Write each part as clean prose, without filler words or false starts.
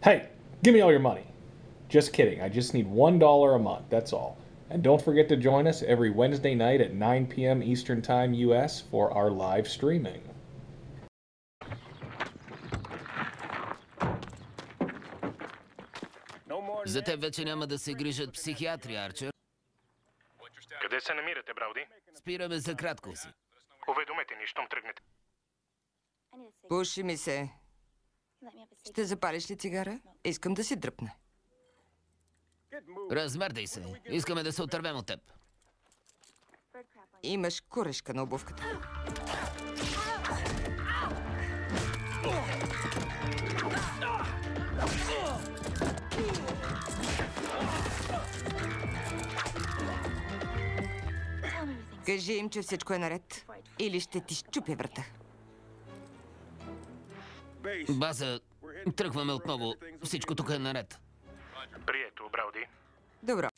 Hey, give me all your money. Just kidding. I just need $1 a month. That's all. And don't forget to join us every Wednesday night at 9 p.m. Eastern Time US for our live streaming. За теб вече няма да се грижат психиатри, Арчер. Къде се намирате, Брауди? Спираме за кратко си. Уведомете ни, щом тръгнете. Пуши ми се. Ще запалиш ли цигара? Искам да си дръпна. Размердай се. Искаме да се отървем от теб. Имаш курешка на обувката. Кажи им, че всичко е наред. Или ще ти щупя врата. База, тръгваме отново. Всичко тук е наред. Прието, Брауди. Добро.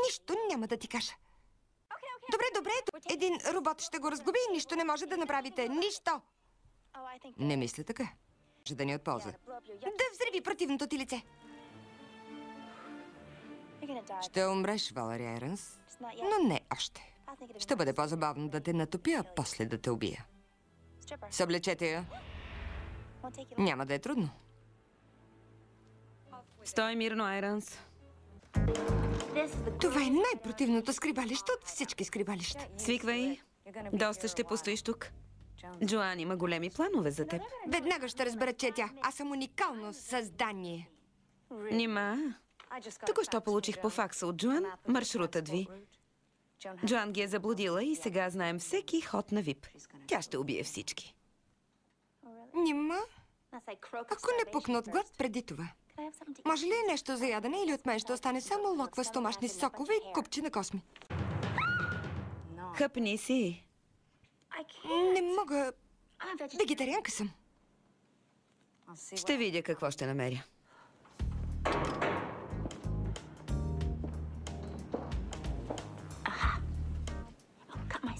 Нищо няма да ти кажа. Добре. Един робот ще го разглоби и нищо не може да направите. Нищо! Не мисля така. Може да ни от полза. Да взриви противното ти лице. Ще умреш, Валери Айронс, но не още. Ще бъде по-забавно да те натопя, а после да те убия. Съблечете я. Няма да е трудно. Стой мирно, Айронс. Това е най-противното скрибалище от всички скрибалища. Свиквай. Доста ще постоиш тук. Джоан има големи планове за теб. Веднага ще разбера, че е тя. Аз съм уникално създание. Нима. Току-що получих по факса от Джоан маршрутът ви. Джоан ги е заблудила и сега знаем всеки ход на ВИП. Тя ще убие всички. Нима? Ако не пукна от глад преди това. Може ли нещо за ядене или от мен ще остане само локва с томашни сокове и купче на косми? Хъпни си. Не мога. Вегетарианка съм. Ще видя какво ще намеря.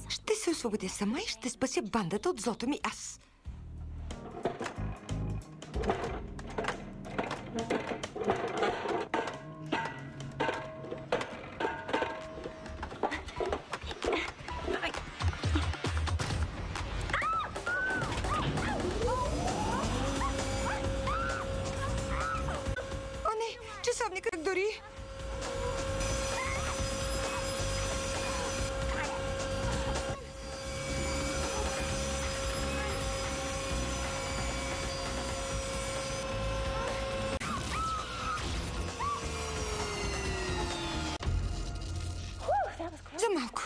Ще се освободя сама и ще спася бандата от злото ми аз. О, не! Часовникът дори! За малко.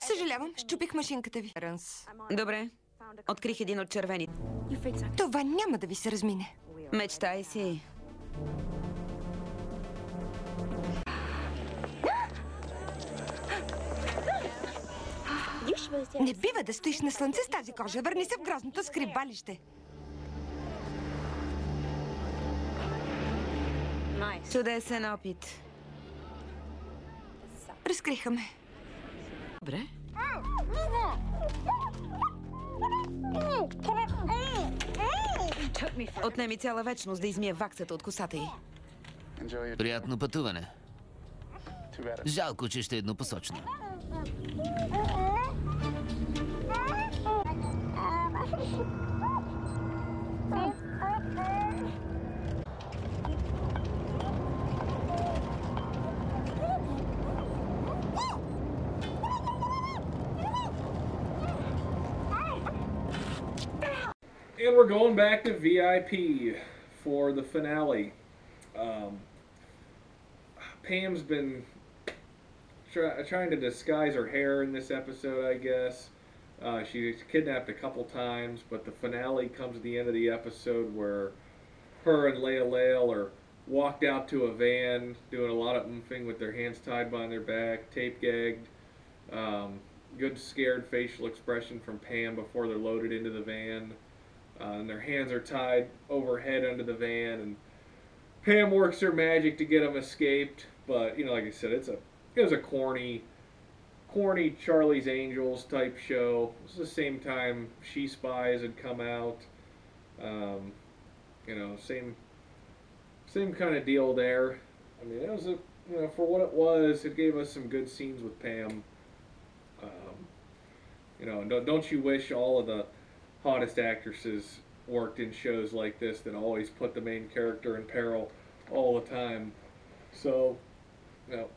Съжалявам, щупих машинката ви. Добре. Открих един от червените. Това няма да ви се размине. Мечтай си. Не бива да стоиш на слънце с тази кожа. Върни се в грозното скрибалище. Чудесен опит. Разкриха ме. Добре. Отне ми цяла вечност да измия ваксата от косата й. Приятно пътуване. Жалко, че ще е еднопосочно. And we're going back to VIP for the finale. Pam's been trying to disguise her hair in this episode, I guess. She's kidnapped a couple times, but the finale comes at the end of the episode where her and Leia are walked out to a van doing a lot of oomphing with their hands tied behind their back, tape gagged. Good scared facial expression from Pam before they're loaded into the van. And their hands are tied overhead under the van, and Pam works her magic to get them escaped. But you know, like I said, it was a corny Charlie's Angels type show. It was the same time She Spies had come out. You know, same kind of deal there. I mean, it was for what it was, it gave us some good scenes with Pam. You know, don't you wish all of the hottest actresses worked in shows like this that always put the main character in peril all the time? So,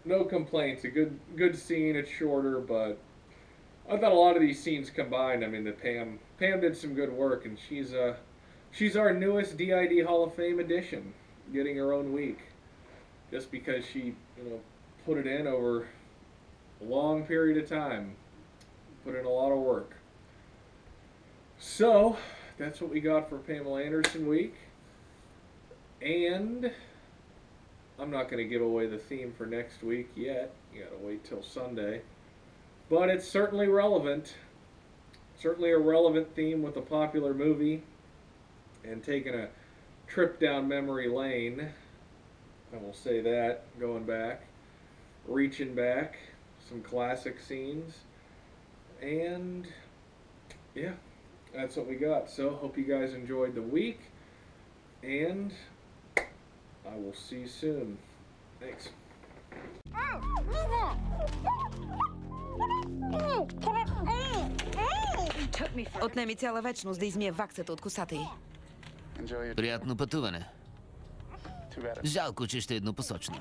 no complaints. A good scene. It's shorter, but I thought a lot of these scenes combined. I mean, Pam did some good work, and she's our newest DID Hall of Fame addition, getting her own week, just because she put it in over a long period of time, put in a lot of work. So that's what we got for Pamela Anderson week, and I'm not going to give away the theme for next week yet. You gotta wait till Sunday. But it's certainly relevant. Certainly a relevant theme with a popular movie. And taking a trip down memory lane. I will say that, going back. Reaching back. Some classic scenes. And, yeah, that's what we got. So, hope you guys enjoyed the week. And I will see you soon. Thanks. Отнеми цяла вечност да измия ваксата от косата й. Приятно пътуване. Жалко, че ще е еднопосочно.